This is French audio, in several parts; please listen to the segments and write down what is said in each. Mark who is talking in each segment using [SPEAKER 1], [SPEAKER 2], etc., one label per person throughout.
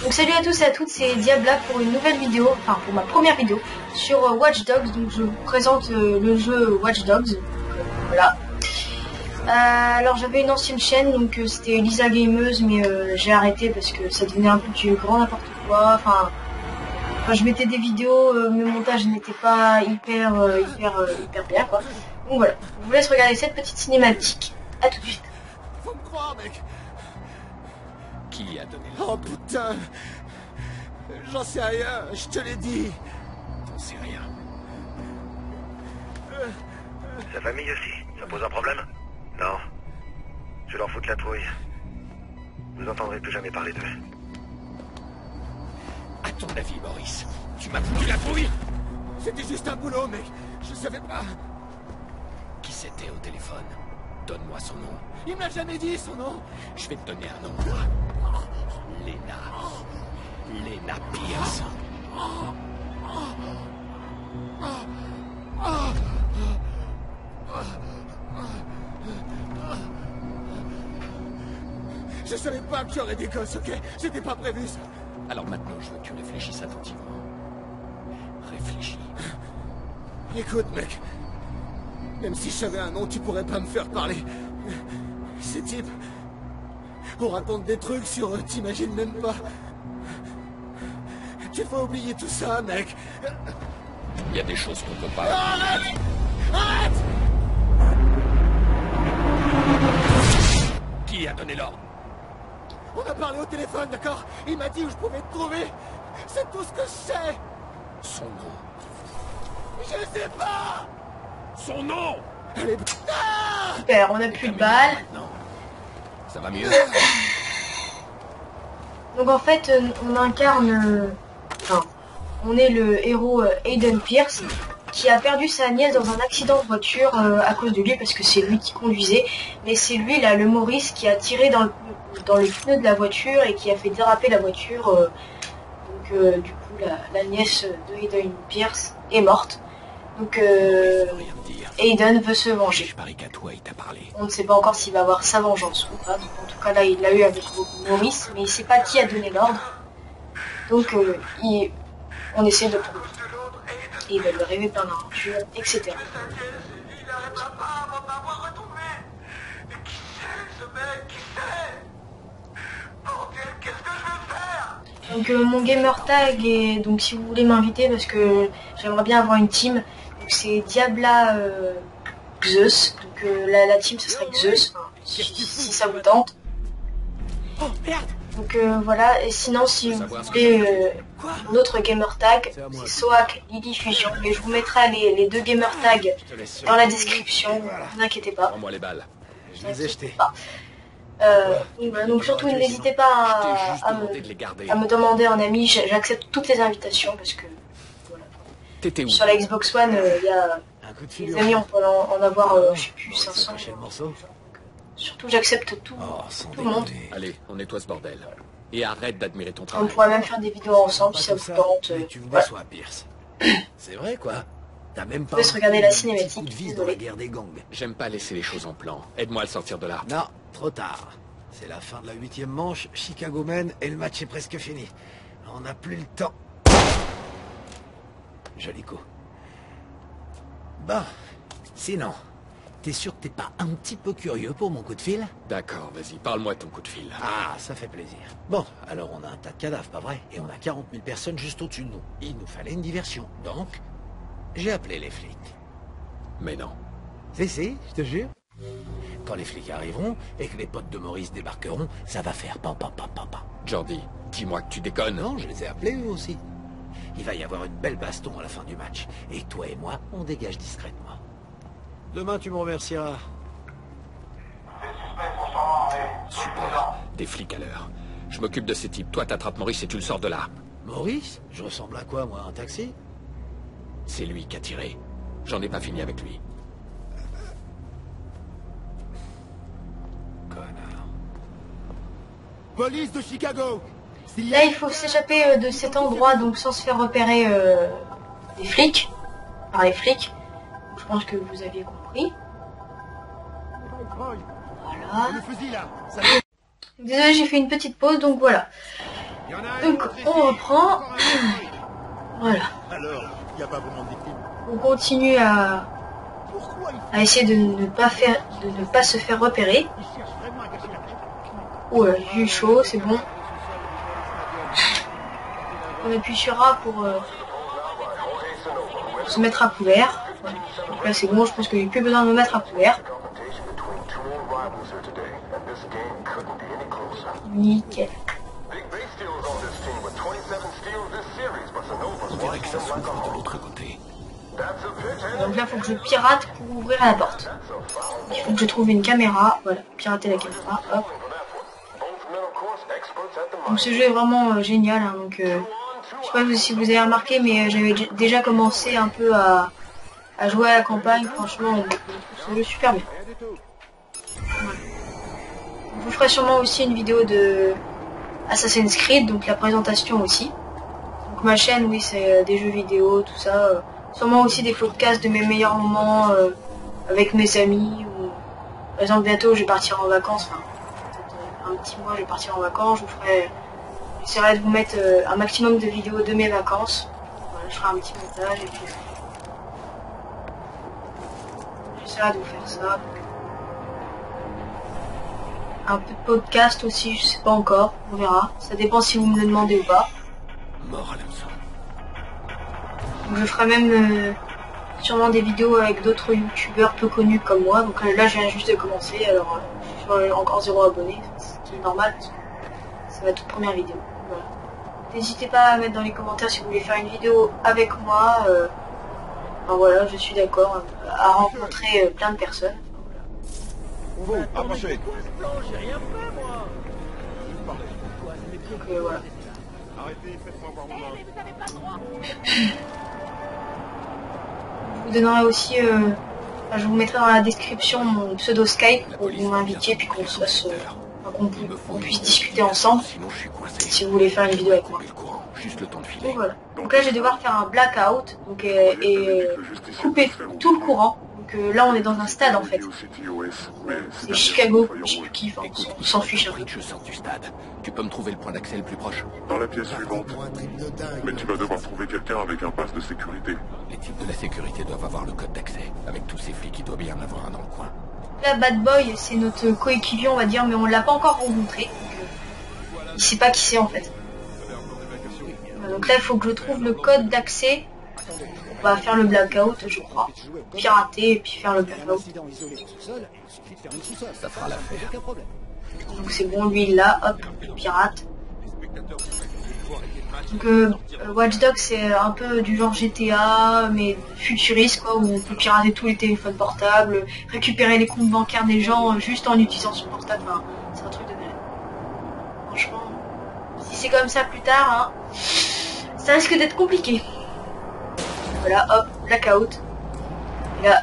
[SPEAKER 1] Donc salut à tous et à toutes, c'est Diabla pour une nouvelle vidéo, enfin pour ma première vidéo sur Watch Dogs. Donc je vous présente le jeu Watch Dogs. Voilà. Alors j'avais une ancienne chaîne, donc c'était Lisa Gameuse, mais j'ai arrêté parce que ça devenait un peu du grand n'importe quoi. Enfin, je mettais des vidéos, mes montages n'étaient pas hyper bien quoi. Donc voilà, je vous laisse regarder cette petite cinématique. À tout de suite.
[SPEAKER 2] Faut me croire, mec.
[SPEAKER 3] Qui a donné le...
[SPEAKER 2] Oh putain. J'en sais rien, je te l'ai dit.
[SPEAKER 3] T'en sais rien.
[SPEAKER 4] Sa famille aussi, ça pose un problème? Non. Je leur foutre la trouille. Vous entendrez plus jamais parler d'eux.
[SPEAKER 3] À ton avis, Maurice, tu m'as foutu la trouille?
[SPEAKER 2] C'était juste un boulot, mec. Je savais pas.
[SPEAKER 3] Qui c'était au téléphone? Donne-moi son nom.
[SPEAKER 2] Il me l'a jamais dit, son nom.
[SPEAKER 3] Je vais te donner un nom. Lena. Lena Pierce.
[SPEAKER 2] Je savais pas que j'aurais des gosses, ok? C'était pas prévu, ça.
[SPEAKER 3] Alors maintenant, je veux que tu réfléchisses attentivement. Réfléchis.
[SPEAKER 2] Écoute, mec. Même si je savais un nom, tu pourrais pas me faire parler. Ces types... On raconte des trucs sur eux, t'imagines même pas. Tu faut oublier tout ça, mec.
[SPEAKER 3] Il y a des choses qu'on peut pas...
[SPEAKER 2] Arrête! Arrête!
[SPEAKER 3] Qui a donné l'ordre?
[SPEAKER 2] On a parlé au téléphone, d'accord? Il m'a dit où je pouvais te trouver. C'est tout ce que je sais.
[SPEAKER 3] Son nom.
[SPEAKER 2] Je sais pas.
[SPEAKER 3] Son nom!
[SPEAKER 2] Allez,
[SPEAKER 1] Super, on a plus de balles.
[SPEAKER 3] Non. Ça va mieux?
[SPEAKER 1] Donc en fait, on incarne... Enfin, on est le héros Aiden Pierce, qui a perdu sa nièce dans un accident de voiture à cause de lui, parce que c'est lui qui conduisait. Mais c'est lui, là, le Maurice, qui a tiré dans le pneu de la voiture et qui a fait déraper la voiture. Donc du coup, la nièce de Aiden Pierce est morte. Donc
[SPEAKER 3] Rien me dire.
[SPEAKER 1] Aiden veut se venger.
[SPEAKER 3] Je parie qu'à toi, il t'a parlé.
[SPEAKER 1] On ne sait pas encore s'il va avoir sa vengeance ou pas. Donc, en tout cas, là, il l'a eu avec Maurice, mais il ne sait pas qui a donné l'ordre. Donc, on essaie de le trouver. Et il va lui arriver plein d'aventures, etc.
[SPEAKER 4] Il n'arrivera pas avant de m'avoir retrouvé. Qui c'est ce mec? Qui c'est? Bordel, qu'est-ce que je vais faire?
[SPEAKER 1] Donc, mon gamer tag, et donc si vous voulez m'inviter, parce que j'aimerais bien avoir une team, donc c'est Diabla Zeus. Donc, la team, ce serait Zeus, enfin, si ça vous tente.
[SPEAKER 2] Oh, merde.
[SPEAKER 1] Donc voilà, et sinon si vous voulez mon autre gamer tag, c'est Soak Lily Fusion, et je vous mettrai les deux gamer tags dans la description, ne vous inquiétez pas.
[SPEAKER 3] Prends-moi les balles.
[SPEAKER 2] Je les ai jetés.
[SPEAKER 1] Donc surtout n'hésitez pas
[SPEAKER 3] Je t'ai
[SPEAKER 1] à
[SPEAKER 3] juste demandé de les garder.
[SPEAKER 1] me demander en ami, j'accepte toutes les invitations parce que voilà.
[SPEAKER 3] T'étais où?
[SPEAKER 1] Sur la Xbox One, il y a
[SPEAKER 2] Un coup de
[SPEAKER 1] des
[SPEAKER 2] fil.
[SPEAKER 1] amis, on peut en avoir je sais plus 500.
[SPEAKER 2] Le morceau.
[SPEAKER 1] Surtout j'accepte tout,
[SPEAKER 2] Oh, sans
[SPEAKER 1] tout le monde.
[SPEAKER 2] déconner.
[SPEAKER 3] Allez, on nettoie ce bordel. Et arrête d'admirer ton
[SPEAKER 1] On
[SPEAKER 3] travail.
[SPEAKER 1] pourrait même faire des vidéos ensemble si ça vous tente.
[SPEAKER 2] Mais tu voulais
[SPEAKER 1] Voilà.
[SPEAKER 2] soit Pierce. C'est vrai, quoi. T'as même pas
[SPEAKER 1] laisse regarder la
[SPEAKER 2] un petit
[SPEAKER 1] cinématique,
[SPEAKER 2] coup de vis dans
[SPEAKER 1] désolé.
[SPEAKER 2] la guerre des gangs.
[SPEAKER 3] J'aime pas laisser les choses en plan. Aide-moi à le sortir de là.
[SPEAKER 2] Non, trop tard. C'est la fin de la 8e manche, Chicago mène et le match est presque fini. On n'a plus le temps. Joli coup. Bon, sinon, t'es sûr que t'es pas un petit peu curieux pour mon coup de fil?
[SPEAKER 3] D'accord, vas-y, parle-moi de ton coup de fil.
[SPEAKER 2] Ah, ça fait plaisir. Bon, alors on a un tas de cadavres, pas vrai? Et on a 40 000 personnes juste au-dessus de nous. Il nous fallait une diversion. Donc, j'ai appelé les flics.
[SPEAKER 3] Mais non.
[SPEAKER 2] Si, je te jure. Quand les flics arriveront et que les potes de Maurice débarqueront, ça va faire pam pam pam pam pam.
[SPEAKER 3] Jordi, dis-moi que tu déconnes.
[SPEAKER 2] Non, je les ai appelés eux aussi. Il va y avoir une belle baston à la fin du match. Et toi et moi, on dégage discrètement. Demain, tu me remercieras.
[SPEAKER 3] Super. Des flics à l'heure. Je m'occupe de ces types. Toi, t'attrapes Maurice et tu le sors de là.
[SPEAKER 2] Maurice? Je ressemble à quoi, moi? Un taxi?
[SPEAKER 3] C'est lui qui a tiré. J'en ai pas fini avec lui.
[SPEAKER 2] Connard. Police de Chicago!
[SPEAKER 1] Là, il faut s'échapper de cet endroit, donc sans se faire repérer des flics, par les flics. Je pense que vous aviez compris. Voilà.
[SPEAKER 2] Le fusil, là!
[SPEAKER 1] Désolé, j'ai fait une petite pause, donc voilà. Donc on reprend. Voilà.
[SPEAKER 2] Alors, il n'y a pas vraiment de victime.
[SPEAKER 1] On continue à essayer de ne pas se faire repérer. Oh là, j'ai eu chaud, c'est bon. On appuie sur A pour se mettre à couvert. Voilà. Donc là c'est bon, je pense que j'ai plus besoin de me mettre à couvert. Nickel.
[SPEAKER 3] On dirait que ça s'ouvre de l'autre côté.
[SPEAKER 1] Donc là, il faut que je pirate pour ouvrir la porte. Il faut que je trouve une caméra. Voilà, pirater la caméra. Hop. Donc ce jeu est vraiment génial. Hein, donc, je sais pas si vous avez remarqué, mais j'avais déjà commencé un peu à jouer à la campagne. Franchement, ce jeu est super bien. Voilà. Je vous ferai sûrement aussi une vidéo de Assassin's Creed, donc la présentation aussi. Donc ma chaîne, oui, c'est des jeux vidéo, tout ça. Sûrement aussi des podcasts de mes meilleurs moments avec mes amis. Ou, par exemple, bientôt, je vais partir en vacances. Enfin, un petit mois, je vais partir en vacances. J'essaierai de vous mettre un maximum de vidéos de mes vacances. Voilà, je ferai un petit montage et puis j'essaierai de vous faire ça. Un peu de podcast aussi, je sais pas encore, on verra. Ça dépend si vous me le demandez ou pas.
[SPEAKER 3] Mort à l'hameçon.
[SPEAKER 1] Je ferai même sûrement des vidéos avec d'autres youtubeurs peu connus comme moi. Donc là je viens juste de commencer, alors je suis encore 0 abonné, ce qui est normal parce que c'est ma toute première vidéo. Voilà. N'hésitez pas à mettre dans les commentaires si vous voulez faire une vidéo avec moi. Enfin, voilà, je suis d'accord à rencontrer plein de personnes.
[SPEAKER 2] Vous, approchez.
[SPEAKER 1] Donc voilà.
[SPEAKER 2] Arrêtez, faites-moi voir mon âge.
[SPEAKER 1] Je vous donnerai aussi, je vous mettrai dans la description mon pseudo Skype pour vous m'inviter puis qu'on puisse discuter ensemble
[SPEAKER 3] Sinon, je suis coincé.
[SPEAKER 1] si vous voulez faire une vidéo avec moi.
[SPEAKER 3] Le courant, juste le temps de filer.
[SPEAKER 1] Donc voilà. Donc là je vais devoir faire un blackout donc, et couper tout le courant. Donc là on est dans un stade en fait. C'est Chicago, je sais plus qui, enfin, on s'en fiche un peu.
[SPEAKER 3] Je sors du stade. Tu peux me trouver le point d'accès le plus proche?
[SPEAKER 5] Dans la pièce suivante. Mais tu vas devoir trouver quelqu'un avec un pass de sécurité.
[SPEAKER 3] Les types de la sécurité doivent avoir le code d'accès. Avec tous ces flics, il doit bien en avoir un dans le coin.
[SPEAKER 1] Là Bad Boy c'est notre coéquipier on va dire mais on l'a pas encore rencontré. Donc, il sait pas qui c'est en fait. Donc là il faut que je trouve le code d'accès. On va faire le blackout je crois. Pirater et puis faire le blackout.
[SPEAKER 3] Ça fera l'affaire.
[SPEAKER 1] Donc c'est bon lui là, hop, pirate. Donc Watch Dogs c'est un peu du genre GTA mais futuriste quoi où on peut pirater tous les téléphones portables, récupérer les comptes bancaires des gens juste en utilisant son portable, enfin, c'est un truc de malade. Franchement, si c'est comme ça plus tard, hein, ça risque d'être compliqué. Voilà, hop, blackout. Et là,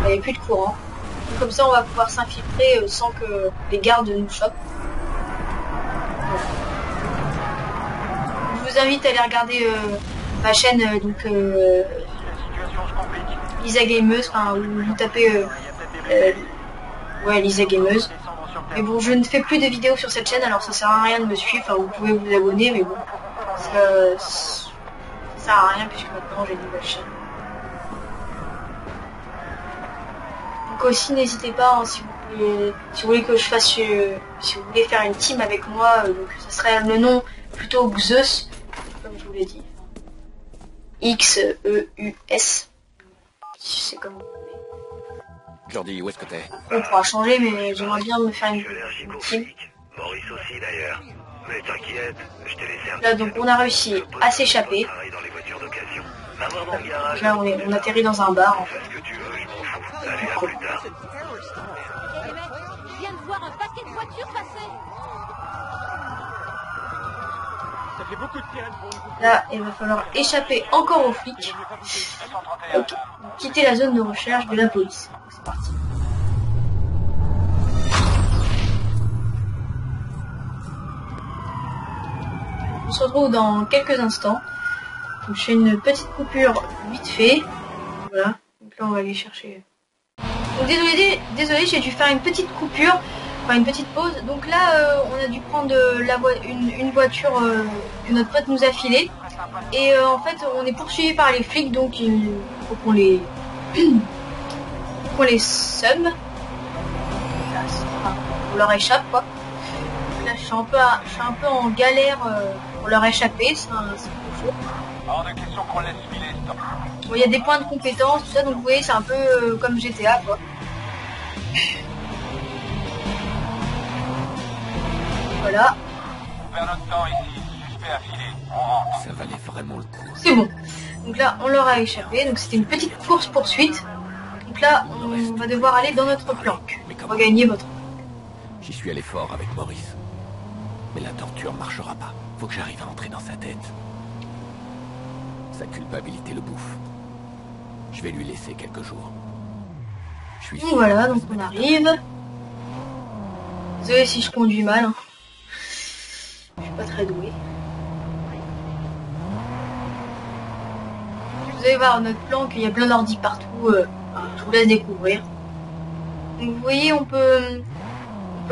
[SPEAKER 1] il n'y a plus de courant. Donc, comme ça on va pouvoir s'infiltrer sans que les gardes nous chopent. Je vous invite à aller regarder ma chaîne donc Lisa Gameuse, enfin où vous tapez ouais Lisa Gameuse. Mais bon je ne fais plus de vidéos sur cette chaîne alors ça sert à rien de me suivre, enfin vous pouvez vous abonner mais bon ça sert à rien puisque maintenant j'ai une nouvelle chaîne. Donc aussi n'hésitez pas hein, si vous voulez que je fasse si vous voulez faire une team avec moi donc ça serait le nom plutôt Xeus comme je vous l'ai dit. X-E-U-S. C'est comme vous voulez.
[SPEAKER 3] Jordi, où est-ce que t'es?
[SPEAKER 1] On pourra changer mais j'aimerais bien me faire une team.
[SPEAKER 4] Maurice aussi d'ailleurs. Mais t'inquiète, je t'ai laissé un
[SPEAKER 1] Là donc on a réussi à s'échapper.
[SPEAKER 4] travail dans les voitures d'occasion. Va voir dans le garage.
[SPEAKER 1] Là on atterrit dans un bar en fait.
[SPEAKER 4] Ce que tu veux, je m'en fous. Allez, à plus tard.
[SPEAKER 6] Hé les mecs, je viens de voir un paquet de voitures passer.
[SPEAKER 1] Là il va falloir échapper encore aux flics. Ok. Donc, quitter la zone de recherche de la police. C'est parti. On se retrouve dans quelques instants. Donc, je fais une petite coupure vite fait. Voilà. Donc là on va aller chercher. Donc désolé j'ai dû faire une petite coupure. enfin une petite pause. Donc là, on a dû prendre une voiture que notre pote nous a filée. Et en fait, on est poursuivi par les flics, donc il faut qu'on les qu'on les somme. On leur échappe quoi. Donc là, je suis un peu en galère pour leur échapper, c'est un peu chaud.
[SPEAKER 4] Hors de question qu'on laisse filer, stop.
[SPEAKER 1] Bon, il y a des points de compétence, tout ça, donc vous voyez, c'est un peu comme GTA quoi. Voilà.
[SPEAKER 4] On perd notre temps ici, suspect à filer. On rentre.
[SPEAKER 3] Ça valait vraiment le coup.
[SPEAKER 1] C'est bon. Donc là, on leur a échappé. Donc c'était une petite course-poursuite. Donc là, on va devoir aller dans notre planque. Regagner votre...
[SPEAKER 3] J'y suis allé fort avec Maurice. Mais la torture marchera pas. Faut que j'arrive à entrer dans sa tête. Sa culpabilité le bouffe. Je vais lui laisser quelques jours. Je suis
[SPEAKER 1] Donc voilà, donc on arrive. Désolé si je conduis mal. Hein. Je suis pas très doué. Vous allez voir notre planque, il y a plein d'ordi partout. Je vous laisse découvrir. Donc vous voyez, on peut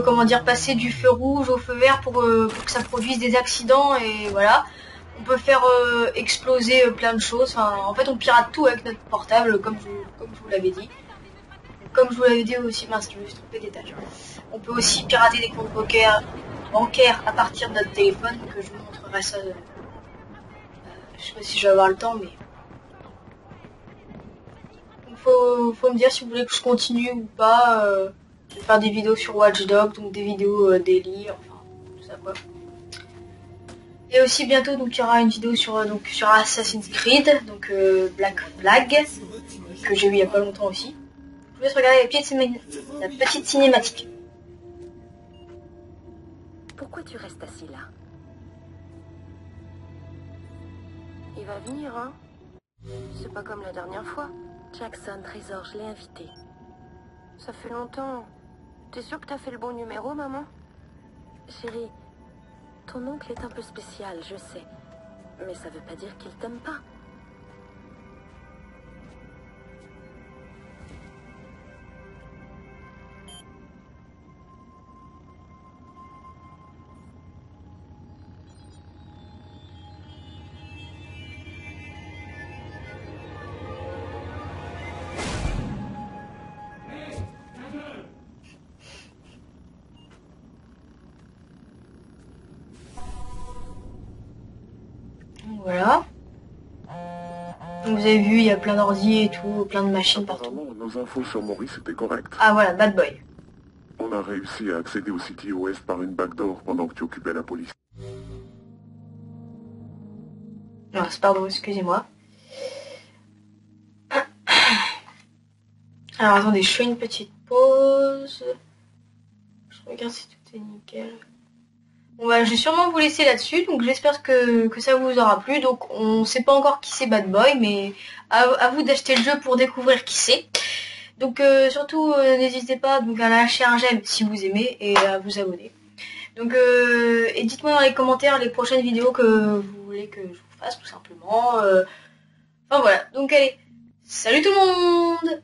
[SPEAKER 1] comment dire, passer du feu rouge au feu vert pour que ça produise des accidents et voilà. On peut faire exploser plein de choses. Enfin, en fait, on pirate tout avec notre portable, comme je vous l'avais dit. Comme je vous l'avais dit aussi, mince, je me suis trompé d'étage. On peut aussi pirater des comptes bancaires à partir de notre téléphone, que je vous montrerai ça. Je sais pas si je vais avoir le temps, mais... Donc, faut me dire si vous voulez que je continue ou pas. Je vais faire des vidéos sur Watch Dogs, donc des vidéos daily, enfin, tout ça quoi. Et aussi bientôt, donc il y aura une vidéo sur Assassin's Creed, donc Black Flag, que j'ai vu il y a pas longtemps aussi. Je vous laisse regarder la petite cinématique.
[SPEAKER 7] Pourquoi tu restes assis là? Il va venir, hein? C'est pas comme la dernière fois. Jackson, Trésor, je l'ai invité. Ça fait longtemps. T'es sûre que t'as fait le bon numéro, maman? Chérie, ton oncle est un peu spécial, je sais. Mais ça veut pas dire qu'il t'aime pas.
[SPEAKER 1] Voilà. Donc vous avez vu, il y a plein d'ordi et tout, plein de machines partout.
[SPEAKER 5] Apparemment, nos infos sur Maurice étaient correctes.
[SPEAKER 1] Ah voilà, Bad Boy.
[SPEAKER 5] On a réussi à accéder au City OS par une backdoor pendant que tu occupais la police.
[SPEAKER 1] Non, c'est pardon, excusez-moi. Alors attendez, je fais une petite pause. Je regarde si tout est nickel. Bon bah je vais sûrement vous laisser là-dessus, donc j'espère que ça vous aura plu. Donc on sait pas encore qui c'est Bad Boy, mais à vous d'acheter le jeu pour découvrir qui c'est. Donc surtout n'hésitez pas donc à lâcher un j'aime si vous aimez et à vous abonner. Donc et dites-moi dans les commentaires les prochaines vidéos que vous voulez que je vous fasse tout simplement. Enfin voilà, donc allez, salut tout le monde!